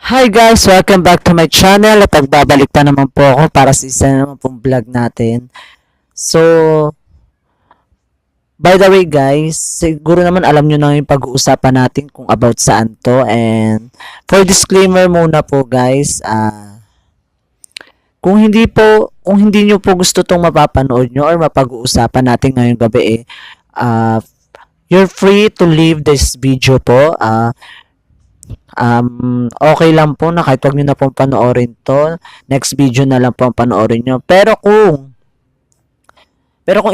Hi guys! Welcome back to my channel at nagbabalik pa naman po ako para sa isa naman pong vlog natin. So, by the way guys, siguro naman alam nyo na yung pag-uusapan natin kung about saan to. And for disclaimer muna po guys, kung hindi nyo po gusto tong mapapanood nyo or mapag-uusapan natin ngayong gabi you're free to leave this video po. Okay lang po na kahit wag nyo na pong panoorin to. Next video na lang po ang panoorin nyo. Pero kung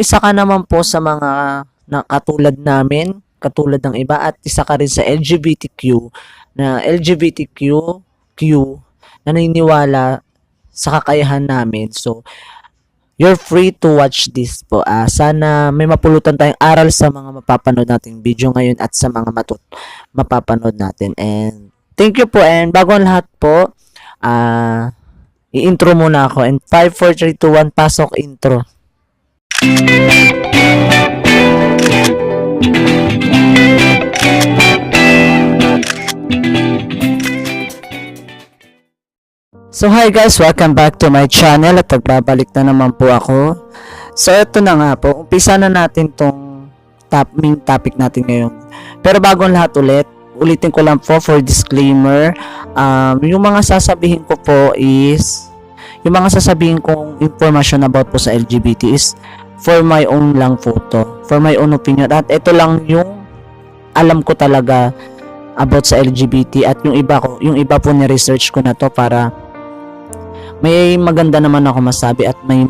isa ka naman po sa mga katulad namin, katulad ng iba, at isa ka rin sa LGBTQ na naniniwala sa kakayahan namin. So, you're free to watch this po. Sana may mapulutan tayong aral sa mga mapapanood nating video ngayon at sa mga mapapanood natin. And thank you po. And bago ang lahat po, i-intro muna ako. And 5, 4, 3, 2, 1, pasok intro. So hi guys, welcome back to my channel at nagbabalik na naman po ako. So ito na nga po, umpisa na natin tong main topic natin ngayon. Pero bago lahat ulitin ko lang po for disclaimer, yung mga sasabihin ko po is, yung mga sasabihin kong information about po sa LGBT is for my own lang photo, for my own opinion. At ito lang yung alam ko talaga about sa LGBT at yung iba po ni-research ko na to para may maganda naman ako masabi at may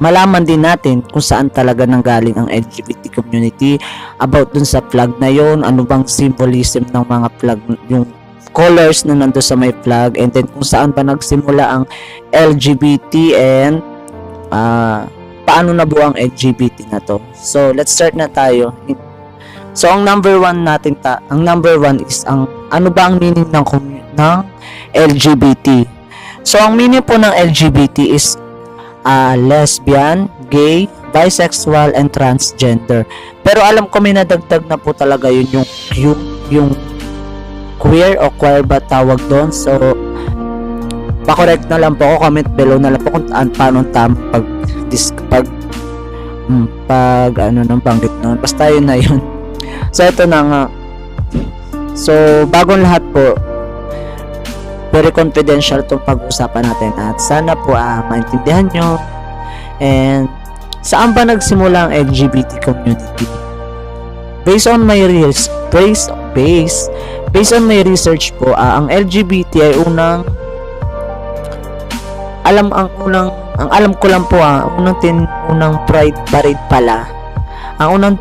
malaman din natin kung saan talaga nanggaling ang LGBT community about dun sa flag na yon, ano bang symbolism ng mga flag, yung colors na nando sa may flag, and then kung saan ba nagsimula ang LGBT and paano nabuo ang LGBT na to. So let's start na tayo. So ang number one is ang ano ba ang meaning ng LGBT. So, ang meaning po ng LGBT is lesbian, gay, bisexual, and transgender. Pero alam ko may nadagdag na po talaga yun yung queer o queer ba tawag doon. So, pa-correct na lang po ako, comment below na lang po kung paano pag ano nang banggit noon. Basta yun na yun. So, ito na nga. So, bagong lahat po, very confidential itong pag-usapan natin at sana po maintindihan nyo. And saan ba nagsimula ang LGBT community? Based on my research po, ang LGBT ay unang alam ko lang po unang pride parade pala. Ang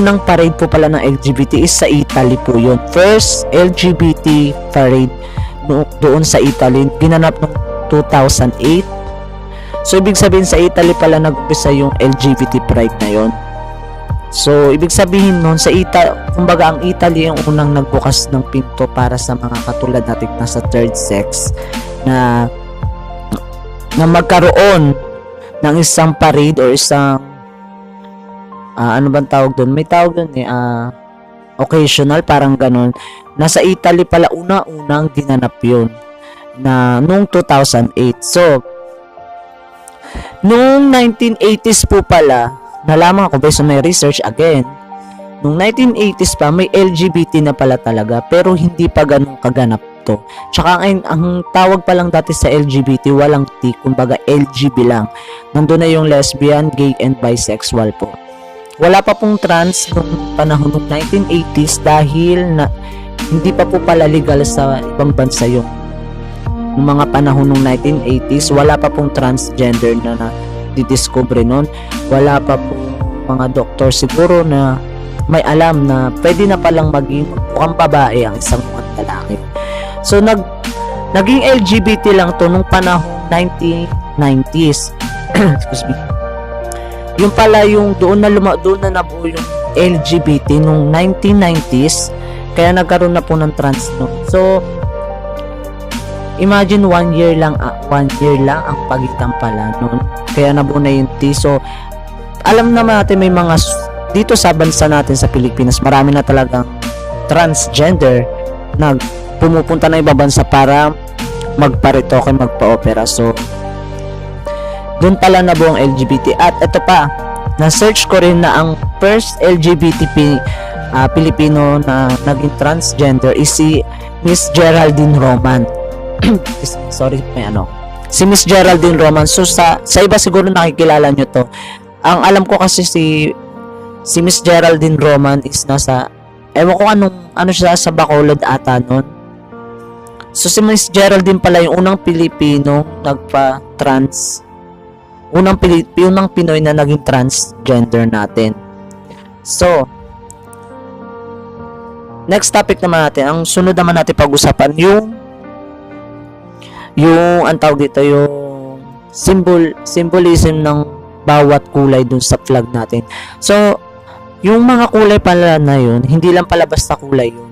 unang parade po pala ng LGBT is sa Italy po yun. First LGBT parade doon sa Italy, ginanap noong 2008. So, ibig sabihin sa Italy pala nag-umpisa yung LGBT pride na yun. So, ibig sabihin nun, kumbaga ang Italy yung unang nagbukas ng pinto para sa mga katulad natin na sa third sex na magkaroon ng isang parade or isang ano bang tawag doon? May tawag doon occasional, parang ganun. Nasa Italy pala unang ginanap yun na noong 2008. So, noong 1980s po pala, nalaman ko based on my research again, noong 1980s pa, may LGBT na pala talaga, pero hindi pa ganun kaganap to. Tsaka ang tawag pa lang dati sa LGBT, walang T, kumbaga LGB lang. Nandun na yung lesbian, gay, and bisexual po. Wala pa pong trans noong panahon ng 1980s dahil hindi pa po pala legal sa ibang bansa yung mga panahon ng 1980s. Wala pa pong transgender na didiscover noon. Wala pa pong mga doktor siguro na may alam na pwede na palang maging mukhang babae ang isang mukhang lalaki. So naging LGBT lang to nung panahon 1990s. Excuse me. Yung pala yung doon na nabuo yung LGBT nung 1990s, kaya nagkaroon na po ng trans no. So imagine 1 year lang ang pagitan pala noon, kaya nabuo na yung T. So alam naman natin may mga dito sa bansa natin sa Pilipinas, marami na talagang transgender pumupunta ng ibang bansa para magparitoke, magpa-opera. So, doon pala nabuo ang LGBT. At ito pa, na-search ko rin na ang first LGBT Pilipino na naging transgender is si Miss Geraldine Roman. Sorry, si Miss Geraldine Roman. So, sa iba siguro nakikilala nyo to. Ang alam ko kasi si Miss Geraldine Roman is nasa, ewan ko ano siya, sa Bacolod ata nun. So, si Miss Geraldine pala yung unang Pilipino nagpa-trans. Unang Pinoy na naging transgender natin. So, next topic naman natin. Ang sunod naman natin pag-usapan yung ang tawag dito, yung symbolism ng bawat kulay dun sa flag natin. So, yung mga kulay pala na yun, hindi lang pala basta kulay yun.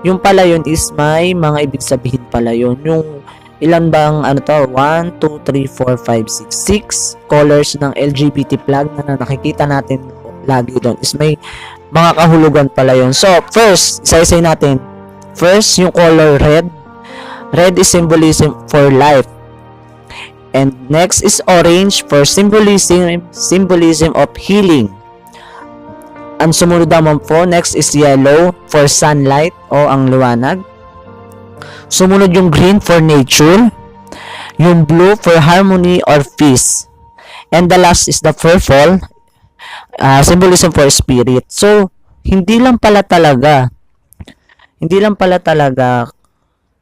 Yung pala yun is may mga ibig sabihin pala yun. Yung ilan bang 1, 2, 3, 4, 5, 6 colors ng LGBT flag na nakikita natin lagi doon is may mga kahulugan pala yun. So, first, isa-isay natin. First, yung color red. Red is symbolism for life. And next is orange for symbolism of healing. Ang sumunod naman po, next is yellow for sunlight o ang liwanag. Sumunod yung green for nature. Yung blue for harmony or peace. And the last is the purple, symbolism for spirit. So, hindi lang pala talaga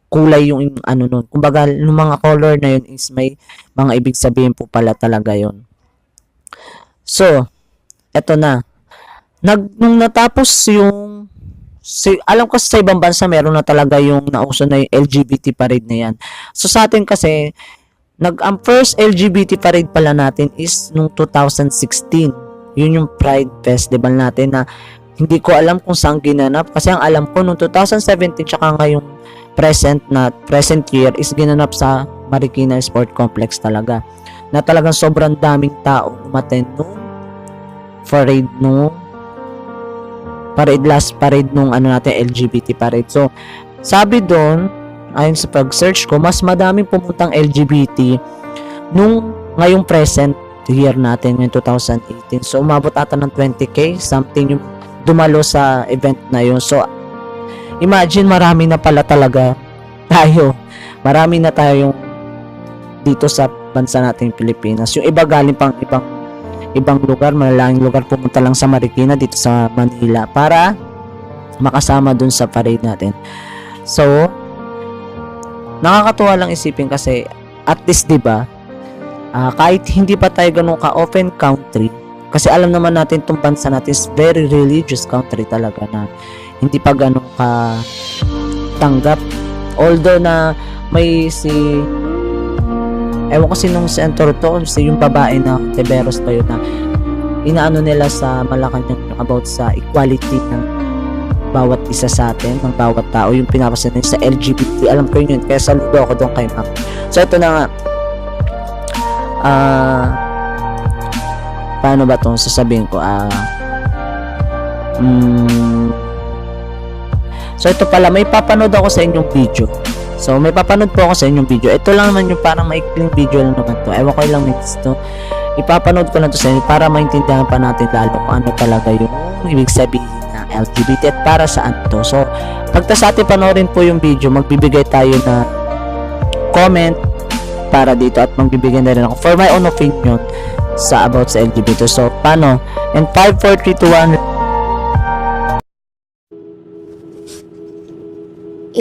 kulay yung nun. Kumbaga, yung mga color na yun is may mga ibig sabihin po pala talaga yun. So, eto na. Nung natapos yung alam ko sa ibang bansa meron na talaga yung nauso na yung LGBT parade na yan. So sa atin kasi ang first LGBT parade pala natin is nung 2016. Yun yung Pride Festival natin na hindi ko alam kung saan ginanap kasi ang alam ko nung 2017 tsaka ngayong present year is ginanap sa Marikina Sport Complex talaga. Na talagang sobrang daming tao umattend nung last parade nung natin LGBT parade. So, sabi doon, ayon sa pag-search ko, mas madaming pumuntang LGBT nung ngayong present year natin, yung 2018. So, umabot ata ng 20k, something yung dumalo sa event na yun. So, imagine marami na pala talaga tayo. Marami na tayong dito sa bansa natin Pilipinas. Yung iba galing pang ibang lugar, malalayong lugar, pumunta lang sa Marikina dito sa Manila para makasama dun sa parade natin. So, nakakatuwa lang isipin kasi at least 'di ba, kahit hindi pa tayo ganun ka-open country, kasi alam naman natin itong bansa natin is very religious country talaga na hindi pa ganun ka tanggap. Although na may ewan ko sinong center to, yung babae na Tiberos pa yun na inaano nila sa Malacanang about sa equality ng bawat isa sa atin, ng bawat tao, yung pinapasa nila sa LGBT. Alam ko yun, kaya saludo ako doon kay ma'am. So ito na nga, paano ba itong sasabihin ko? So ito pala, may papanood ako sa inyong video. So, may papanood po ako sa inyong video. Ito lang naman yung parang maikling video lang naman to. Ewan ko ilang minutes to. Ipapanood ko lang to sa inyo para maintindihan pa natin lalo kung ano talaga yung ibig sabihin na LGBT at para saan to. So, pagtas atin panoorin po yung video, magbibigay tayo na comment para dito at magbibigay na rin ako for my own opinion sa about sa LGBT. So, paano? And 5, 4, 3, 2,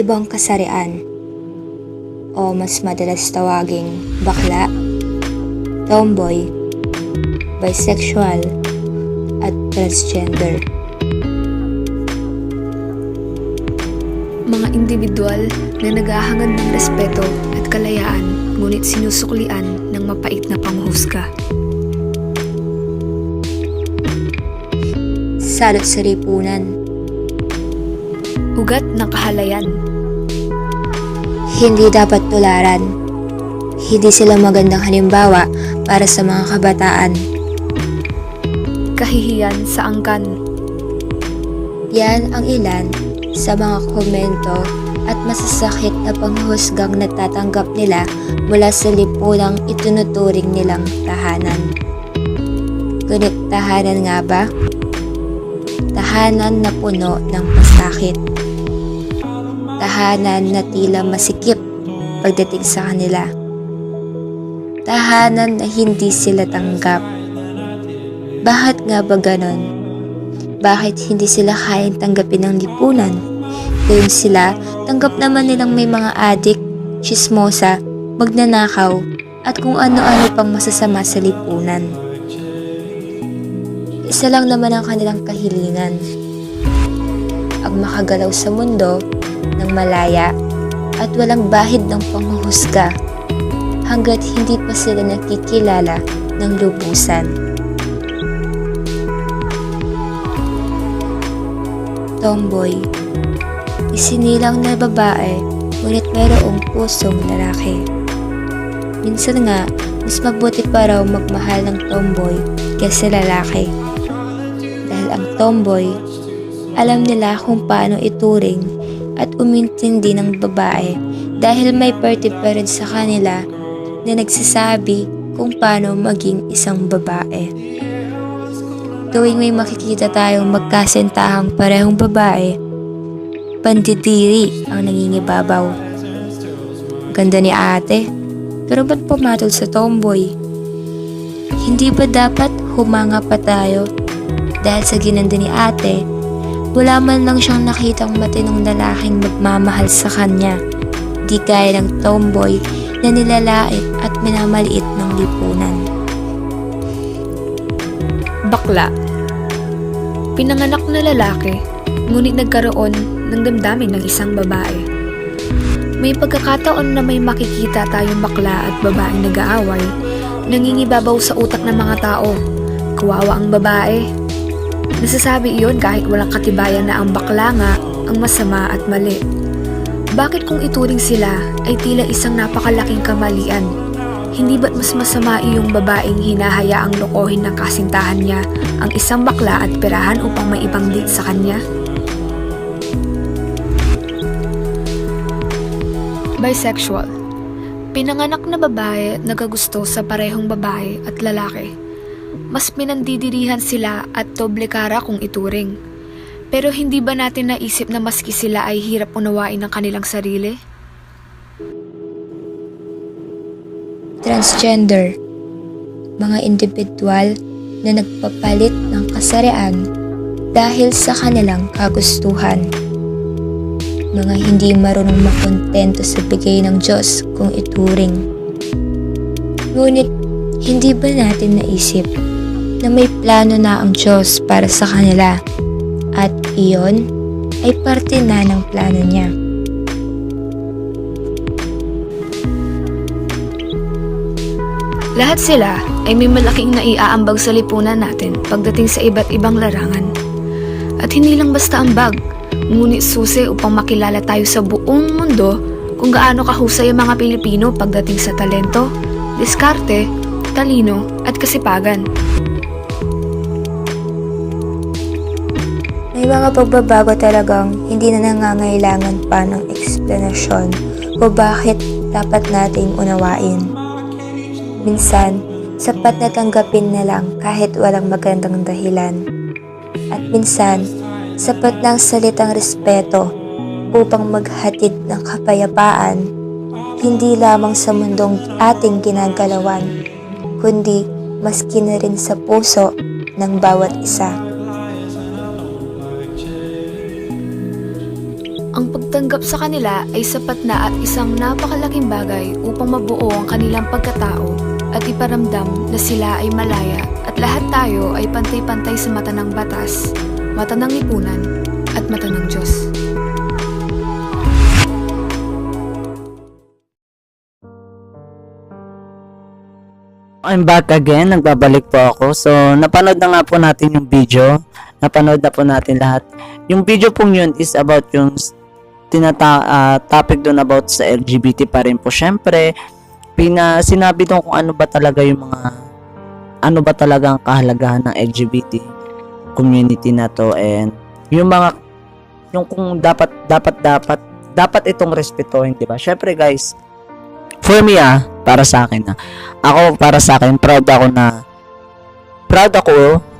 1. Ibang kasarian o mas madalas tawaging bakla, tomboy, bisexual, at transgender. Mga individual na naghahangad ng respeto at kalayaan ngunit sinusuklian ng mapait na panghusga. Salot sa lipunan. Ugat ng kahalayan. Hindi dapat tularan. Hindi sila magandang halimbawa para sa mga kabataan. Kahihiyan sa angkan. Yan ang ilan sa mga komento at masasakit na panghusgang natatanggap nila mula sa lipunang itinuturing nilang tahanan. Ngunit tahanan nga ba? Tahanan na puno ng pasakit. Tahanan na tila masikip pagdating sa kanila. Tahanan na hindi sila tanggap. Bakit nga ba ganon? Bakit hindi sila kayang tanggapin ng lipunan? Gayon sila, tanggap naman nilang may mga adik, chismosa, magnanakaw, at kung ano-ano pang masasama sa lipunan. Isa lang naman ang kanilang kahilingan. Ang makagalaw sa mundo ng malaya at walang bahid ng panghuhusga hanggat hindi pa sila nakikilala ng lubusan. Tomboy. Isinilang na babae, ngunit mayroong pusong lalaki. Minsan nga, mas mabuti pa raw magmahal ng tomboy kaysa lalaki. Dahil ang tomboy, alam nila kung paano ituring at umintindi ng babae dahil may parte pa rin sa kanila na nagsasabi kung paano maging isang babae. Tuwing may makikita tayong magkasintahang parehong babae, pandidiri ang nangingibabaw. Ganda ni ate, pero ba't pumatol sa tomboy? Hindi ba dapat humanga pa tayo? Dahil sa ginanda ni ate, wala man lang siyang nakitang matinong lalaking magmamahal sa kanya. Di gaya ng tomboy na nilalait at minamaliit ng lipunan. Bakla. Pinanganak na lalaki, ngunit nagkaroon ng damdamin ng isang babae. May pagkakataon na may makikita tayong bakla at babaeng nag-aaway, nangingibabaw sa utak ng mga tao. Kawawa ang babae. Nasasabi iyon kahit walang katibayan na ang bakla nga ang masama at mali. Bakit kung ituring sila ay tila isang napakalaking kamalian? Hindi ba't mas masama iyong babaeng hinahayaang lokohin ng kasintahan niya ang isang bakla at perahan upang may ibang date sa kanya? Bisexual. Pinanganak na babae nagagusto sa parehong babae at lalaki. Mas pinandidirihan sila at doble kara kung ituring. Pero hindi ba natin naisip na maski sila ay hirap unawain ng kanilang sarili? Transgender. Mga individual na nagpapalit ng kasarian dahil sa kanilang kagustuhan. Mga hindi marunong makontento sa bigay ng Diyos kung ituring. Ngunit, hindi ba natin naisip na may plano na ang Diyos para sa kanila at iyon ay parte na ng plano niya? Lahat sila ay may malaking naiaambag sa lipunan natin pagdating sa iba't ibang larangan. At hindi lang basta ambag, ngunit susi upang makilala tayo sa buong mundo kung gaano kahusay ang mga Pilipino pagdating sa talento, diskarte, talino at kasipagan. May mga pagbabago talagang hindi na nangangailangan pa ng eksplanasyon kung bakit dapat nating unawain. Minsan, sapat na tanggapin na lang kahit walang magandang dahilan. At minsan, sapat na ang salitang respeto upang maghatid ng kapayapaan, hindi lamang sa mundong ating ginagalawan, kundi maski na rin sa puso ng bawat isa. Ang pagtanggap sa kanila ay sapat na at isang napakalaking bagay upang mabuo ang kanilang pagkatao at iparamdam na sila ay malaya at lahat tayo ay pantay-pantay sa mata ng batas, mata ng lipunan at mata ng Diyos. I'm back again, nagbabalik po ako. So, napanood na nga po natin yung video. Napanood na po natin lahat. Yung video pong yun is about yung topic doon about sa LGBT pa rin po. Syempre, sinabi doon kung ano ba talaga yung ano ba talaga ang kahalagahan ng LGBT community na to, and yung mga yung kung dapat itong respetuhin, di ba? Syempre guys, for me para sa akin para sa akin, proud ako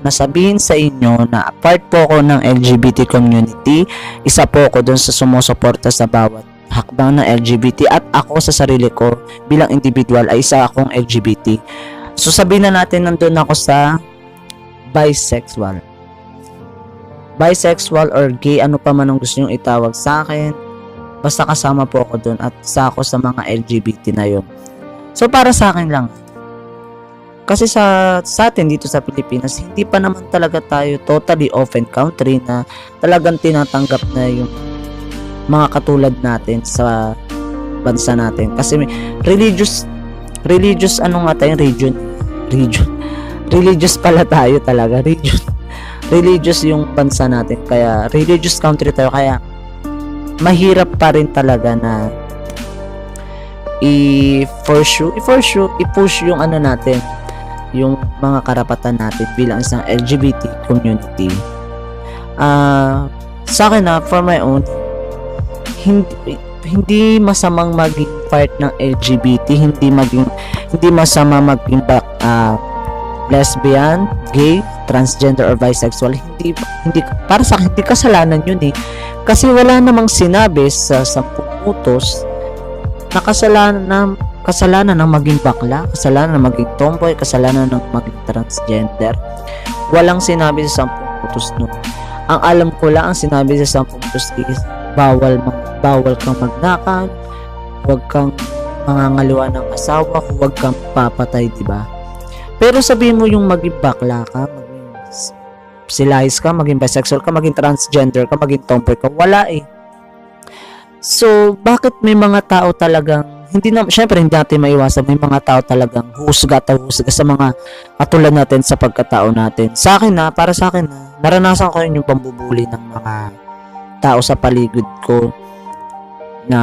na sabihin sa inyo na part po ako ng LGBT community. Isa po ako dun sa sumusuporta sa bawat hakbang ng LGBT, at ako sa sarili ko bilang individual ay isa akong LGBT. So sabihin na natin nandun ako sa bisexual or gay, ano pa man ang gusto nyo itawag sa akin, basta kasama po ako dun at isa ako sa mga LGBT na yun. So para sa akin lang, kasi sa atin dito sa Pilipinas, hindi pa naman talaga tayo totally open country na talagang tinatanggap na yung mga katulad natin sa bansa natin. Kasi may religious religious pala tayo talaga, religious yung bansa natin, kaya religious country tayo, kaya mahirap pa rin talaga na i-push yung ano natin, yung mga karapatan natin bilang isang LGBT community. Sa akin for my own, hindi masamang maging part ng LGBT, hindi masama maging lesbian, gay, transgender or bisexual. Hindi para sa akin, hindi kasalanan yun kasi wala namang sinabi sa 10 utos na kasalanan ng maging bakla, kasalanan ng maging tomboy, kasalanan ng maging transgender. Walang sinabi sa 10 utos nun. Ang alam ko lang, ang sinabi sa 10 utos is bawal kang magnakaw, huwag kang mangangaliwa ng asawa, huwag kang papatay, diba? Pero sabihin mo yung maging bakla ka, maging silahis ka, maging bisexual ka, maging transgender ka, maging tomboy ka, wala So, bakit may mga tao talagang syempre hindi natin maiwasan, may mga tao talagang husga sa mga katulad natin sa pagkatao natin. Sa akin para sa akin naranasan ko rin yung pambubuli ng mga tao sa paligid ko na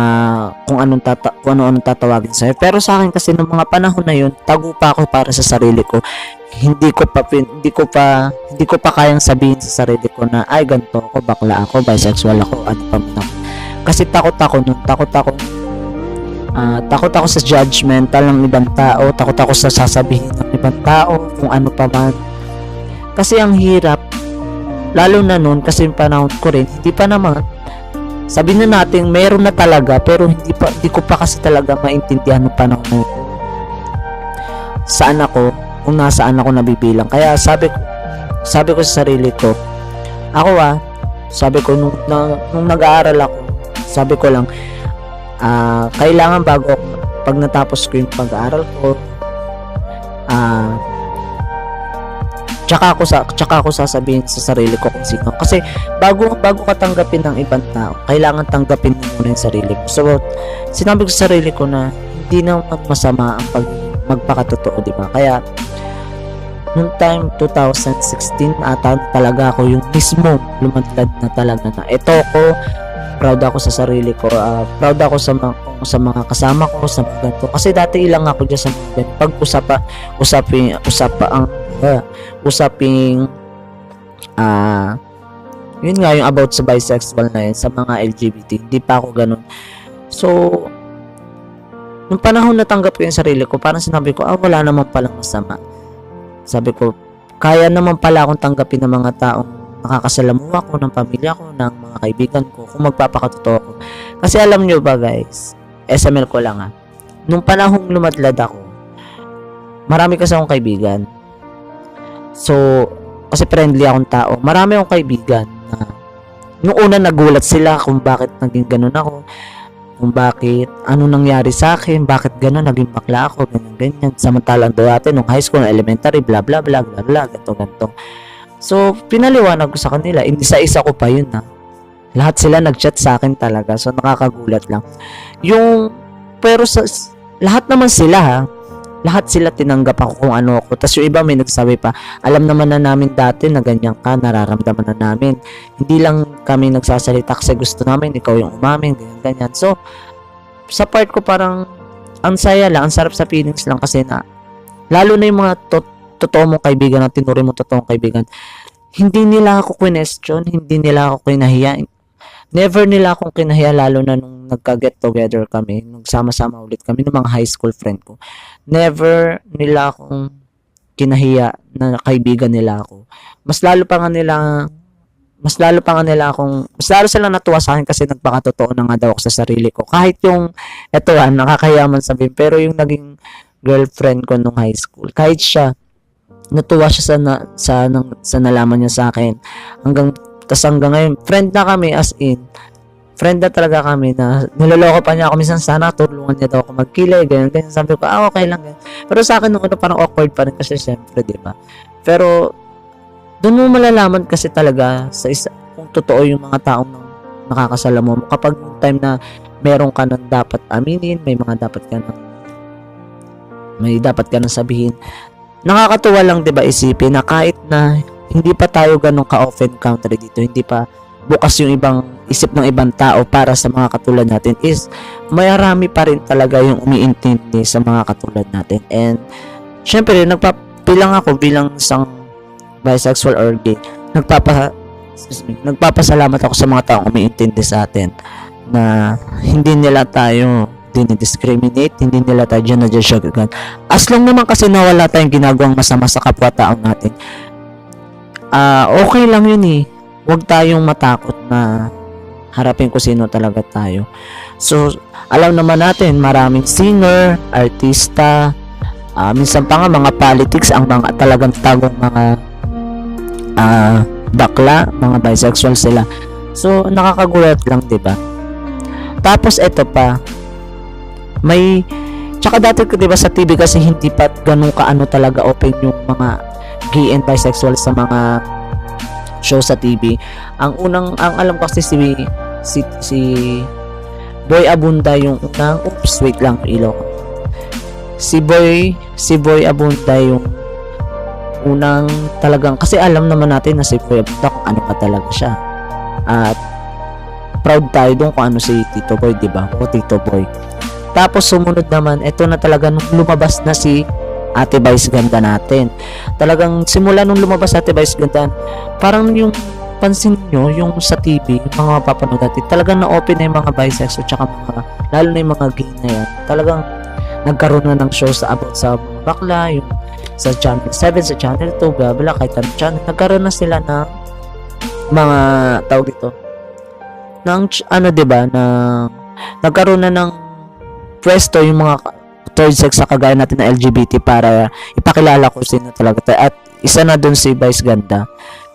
kung anong tatawagin sa'yo. Pero sa akin kasi ng mga panahon na yun, tago pa ako para sa sarili ko. Hindi ko pa kayang sabihin sa sarili ko na ay ganito ako, bakla ako, bisexual ako, ano pa man ako. Kasi takot ako sa judgmental ng ibang tao, takot ako sa sasabihin ng ibang tao kung ano pa man. Kasi ang hirap, lalo na noon, kasi yung panahon ko rin, hindi pa naman, sabihin na natin, meron na talaga, pero hindi ko pa kasi talaga maintindihan ng panahon na yun. Saan ako, kung nasaan ako nabibilang. Kaya sabi ko sa sarili ko, sabi ko nung nag-aaral ako, sabi ko lang, kailangan bago pag natapos ko yung pag-aaral ko, tsaka ako sasabihin sa sarili ko kung sino. Kasi bago ka tanggapin ng ibang tao, kailangan tanggapin mo muna yung sarili ko. So, sinabi ko sa sarili ko na hindi naman masama ang magpakatotoo, di ba? Kaya, noong time 2016, talaga ako yung mismo lumantad na talaga na ito ko, proud ako sa sarili ko, proud ako sa mga kasama ko, sa mga ganito. Kasi dati ilang ako dyan sa mga ganito. Pag usaping yun nga yung about sa bisexual na yun, sa mga LGBT, hindi pa ako ganun. So, nung panahon natanggap ko yung sarili ko, parang sinabi ko, wala naman palang masama. Sabi ko, kaya naman pala akong tanggapin ng mga taong nakakasalamuha ko, ng pamilya ko, ng mga kaibigan ko, kung magpapakatotoo ko. Kasi alam nyo ba guys, SML ko lang nung panahong lumadlad ako, marami kasi akong kaibigan. So, kasi friendly akong tao, marami akong kaibigan na nung una nagulat sila kung bakit naging ganun ako, kung bakit, ano nangyari sa akin, bakit ganun, naging bakla ako, ganyan. Samantalang dati nung high school, elementary, bla bla bla bla bla, ganto. So, pinaliwanag ko sa kanila, isa-isa ko pa yun Lahat sila nag-chat sa akin talaga, so nakakagulat lang. Pero lahat naman sila lahat sila tinanggap ako kung ano ako. Tapos yung iba may nagsabi pa, alam naman na namin dati na ganyan ka, nararamdaman na namin. Hindi lang kami nagsasalita kasi gusto namin, ikaw yung umamin, ganyan. So, sa part ko parang, ang saya lang, ang sarap sa feelings lang kasi lalo na yung mga totoo mong kaibigan, na tinuri mong totoong kaibigan, hindi nila ako question, hindi nila ako kinahiya. never nila akong kinahiya, lalo na nung nagka-get together kami, nung sama-sama ulit kami ng mga high school friend ko. Never nila akong kinahiya na kaibigan nila ako. Mas lalo silang natuwa sa akin kasi nagpakatotoo na nga daw ako sa sarili ko. Kahit yung, nakakahiya man sabihin, pero yung naging girlfriend ko nung high school, kahit siya, natuwa siya sa nalaman niya sa akin. Hanggang ngayon, friend na kami, as in, friend na talaga kami, na niloloko pa niya ako. Minsan sana tulungan niya daw ako magkilay, ganyan. Sabi ko, okay lang. Ganyan. Pero sa akin, nung parang awkward pa rin kasi syempre, di ba? Pero, doon mo malalaman kasi talaga kung totoo yung mga taong nakakasalamuha mo. Kapag yung time na meron ka nang dapat aminin, may dapat ka nang sabihin. Nakakatuwa lang, 'di ba, isipin na kahit na hindi pa tayo ganun ka-off encounter dito, hindi pa bukas yung ibang isip ng ibang tao para sa mga katulad natin, is mayarami pa rin talaga yung umiintindi sa mga katulad natin. And syempre, bilang isang bisexual or gay, nagpapasalamat ako sa mga taong umiintindi sa atin, na hindi nila tayo dinidiscriminate, hindi nila tayo dyan na-judge agad. As long naman kasi na wala tayong ginagawang masama sa kapwa-tao natin, okay lang yun eh. Huwag tayong matakot na harapin kung sino talaga tayo. So, alam naman natin, maraming singer, artista, minsan pa nga mga politics, ang mga talagang tagong mga bakla, mga bisexual sila. So, nakakagulat lang, diba? Tapos, eto pa, tsaka dati, diba, sa TV kasi hindi pa ganun kaano talaga open yung mga gay and bisexual sa mga show sa TV. Ang alam ko kasi si Boy Abunda yung unang, wait lang, si Boy Abunda yung unang talagang, kasi alam naman natin na si Boy Abunda kung ano pa talaga siya. At proud tayo doon kung ano si Tito Boy, diba? O Tito Boy. Tapos sumunod naman, ito na talaga nung lumabas na si Ate Vice Ganda natin. Talagang simula nung lumabas Ate Vice Ganda, parang yung pansin nyo, yung sa TV, yung mga mapapanood natin, talagang na-open na yung mga bisexual, tsaka lalo na yung mga gay na yan. Talagang nagkaroon na ng shows about sa mga bakla, yung sa Channel 7, sa Channel 2, bla kahit anong channel. Nagkaroon na sila ng mga tawag dito, ng diba, nagkaroon na ng pwesto yung mga third sex sa kagaya natin na LGBT para ipakilala ko sino talaga tayo. At isa na dun si Vice Ganda.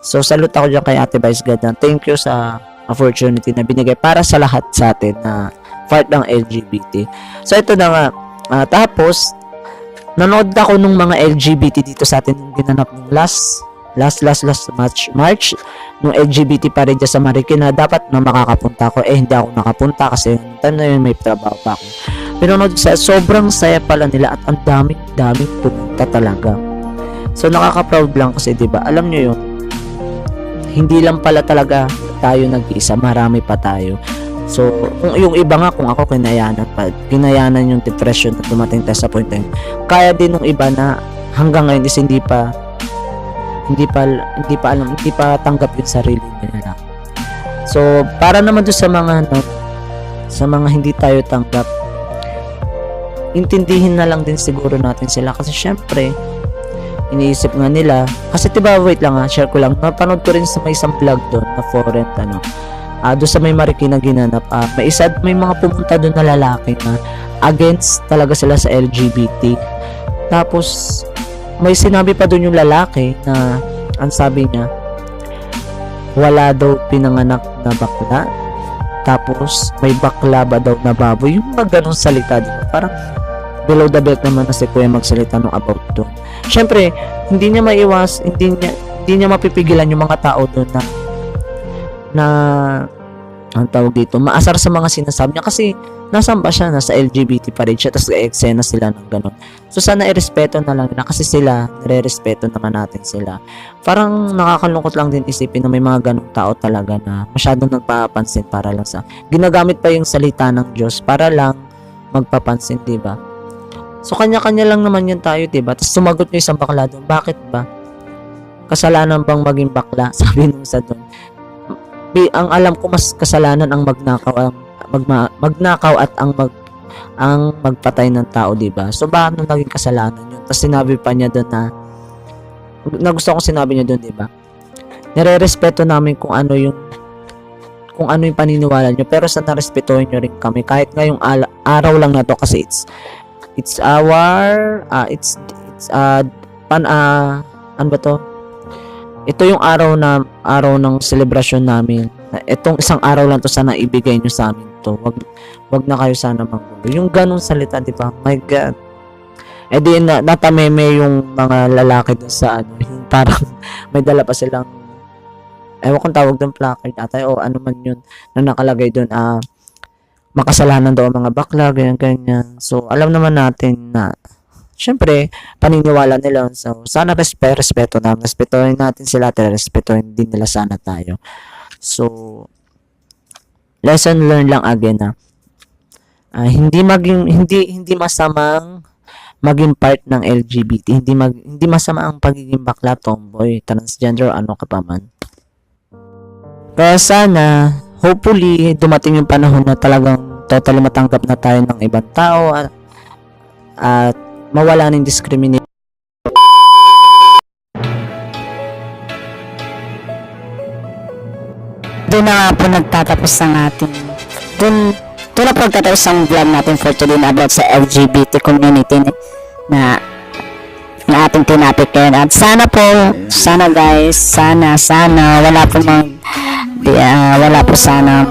So, salute ako dyan kay Ate Vice Ganda. Thank you sa opportunity na binigay para sa lahat sa atin na part ng LGBT. So, ito na nga. Tapos, nanood ako nung mga LGBT dito sa atin nung ginanap ng last March nung LGBT pa rin dyan sa Marikina, dapat na makakapunta ako. Hindi ako nakapunta kasi yung time na yun may trabaho pa ako. Pinanood sa sobrang saya pala nila at ang daming pumunta talaga. So nakaka-proud lang kasi 'di ba? Alam niyo yun. Hindi lang pala talaga tayo nag-iisa, marami pa tayo. So yung iba nga, kung ako kinayanan yung depression na dumating tayo sa point na yun. Kaya din ng iba na hanggang ngayon is hindi pa tanggap yung sarili nila. So para naman doon sa mga hindi tayo tanggap, intindihin na lang din siguro natin sila kasi syempre iniisip nga nila kasi diba, wait lang share ko lang, napanood ko rin sa may isang vlog doon na foreign doon sa may Marikina ginanap, may mga pumunta doon na lalaki na against talaga sila sa LGBT. Tapos may sinabi pa doon yung lalaki na ang sabi niya, wala daw pinanganak na bakla, tapos may bakla ba daw na baboy, yung mga ganong salita, diba? Parang below the belt naman na si Kuya magsalita nung about doon. Syempre, hindi niya mapipigilan yung mga tao doon na ang tawag dito, maasar sa mga sinasabi niya kasi nasamba siya, nasa LGBT pa rin siya, tapos eksena sila ng ganon. So sana irespeto na lang na kasi sila, nire-respeto naman natin sila. Parang nakakalungkot lang din isipin na may mga ganong tao talaga na masyadong nagpapansin para lang sa, ginagamit pa yung salita ng Diyos para lang magpapansin, diba? So kanya-kanya lang naman yun tayo, diba? Tapos sumagot yung isang bakla doon, bakit ba? Kasalanan bang maging bakla? Sabi nung isa doon. ang alam ko mas kasalanan ang magnakaw at ang magpatay ng tao, di ba? So bakit naging kasalanan yun? Tapos sinabi pa niya doon na gusto ko sinabi niya doon, di ba? Nire-respeto namin kung ano yung paniniwala niyo, pero sana respetuhin niyo rin kami kahit ngayong araw lang na to, kasi it's our ano ba to? Ito yung araw ng selebrasyon namin. Itong isang araw lang to, sana ibigay niyo sa amin to. Wag na kayo sana manggulo. Yung ganung salita, di ba? My God. Eh di natameme yung mga lalaki dun sa yung parang may dala pa silang, ewan kong tawag doon, placard atay o ano man yun na nakalagay doon, makasalanan daw ang mga bakla, ganyan. So alam naman natin na syempre paniniwala nila. So sana respeto natin, respetuhin natin sila, respetuhin din nila sana tayo. So lesson learned lang again na hindi masamang maging part ng LGBT, hindi masama ang pagiging bakla, tomboy, transgender, ano ka pa man. Kaya sana, hopefully, dumating yung panahon na talagang totally matanggap na tayo ng ibang tao at mawala ng discrimination. Doon na nga po nagtatapos ang ating doon na po nagtatapos ang vlog natin for today na about sa LGBT community na ating tinapik ngayon. At sana guys, sana wala po sana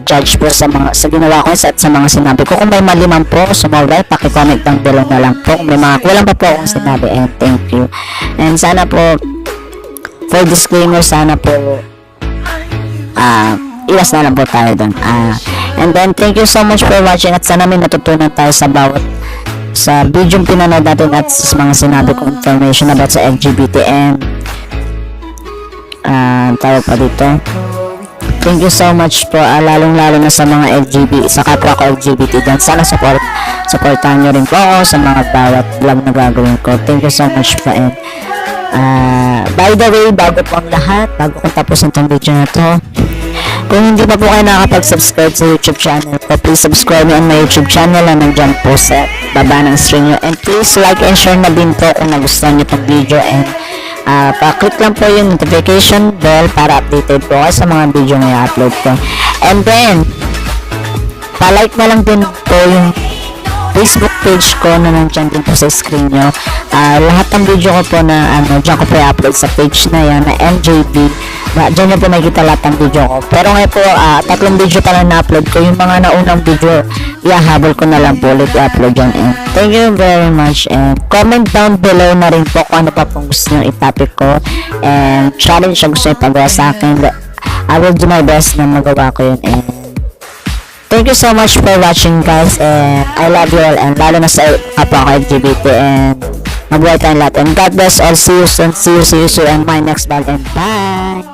judge po sa ginawa ko at sa mga sinabi ko. Kung may mali man po, sumaway, paki-comment down below na lang po. Kung may mga kulang pa po akong sinabi, and thank you. And sana po, for disclaimer, sana po iwas na lang po tayo doon. And then, thank you so much for watching at sana may natutunan tayo sa video yung pinanood natin at sa mga sinabi kong information about sa LGBT and tayo pa dito. Thank you so much po, lalong-lalo na sa mga sa kapwa ko LGBT dyan. Sana supportahan nyo rin po ako sa mga bawat vlog na gagawin ko. Thank you so much po. And by the way, bago po ang lahat, bago kong tapusin itong video na to, kung hindi pa po kayo nakakapag-subscribe sa YouTube channel ko, please subscribe me on my YouTube channel na nandyan po sa baba ng screen nyo. And please like and share na din po kung nagustuhan nyo itong video. And pa-click lang po yung notification bell para updated po kayo sa mga video na i-upload ko. And then, pa-like na lang din po yung Facebook page ko na nandyan din po sa screen nyo. Lahat ng video ko po na dyan ko po i-upload sa page na yan na MJB. Dyan nyo po makikita lahat ng video ko. Pero ngayon po, 3 video pa lang na-upload ko. Yung mga naunang video, iahabol ko na lang po ulit i-upload dyan. And thank you very much. And comment down below na rin po kung ano pa pong gusto nyo i-topic ko. And challenge na gusto nyo ipagawa sa akin. I will do my best na magawa ko yun. And thank you so much for watching, guys, and I love you all, and lalo na sa kapwa ko LGBT, and mabuhay tayong lahat, and God bless all. See you soon, and my next vlog, and bye.